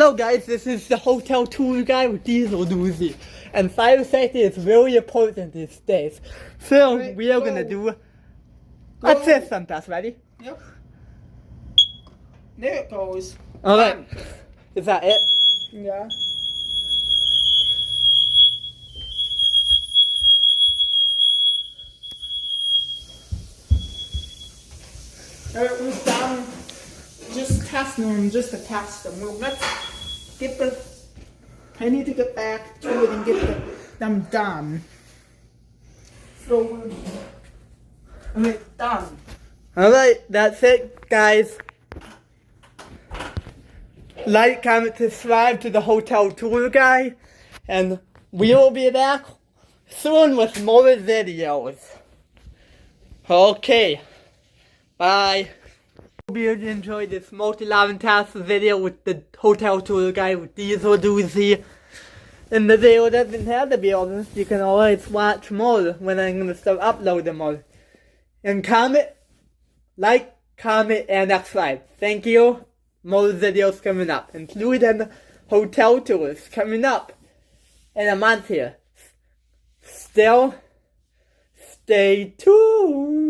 Hello guys, this is the hotel tour guide with DISELDUcy. And fire safety is very important these days. So Right, we are go. gonna do Go. a fist bump test. Ready? Yep. There it goes. Alright. Is that it? Yeah. Alright, we're done. Just testing them, just to test them. Well, let's get the. I need to get back to it and get them done. So, alright, done. Alright, that's it guys. Like, comment, subscribe to the hotel tour guide. And we will be back soon with more videos. Okay. Bye. Hope you enjoyed this multi-level task video with the hotel tour guide with DISELDUcy. And the video doesn't have to be honest, you can always watch more when I'm gonna start uploading more. And comment, like, comment, and subscribe. Thank you. More videos coming up, including hotel tours coming up in a month here. Still, stay tuned.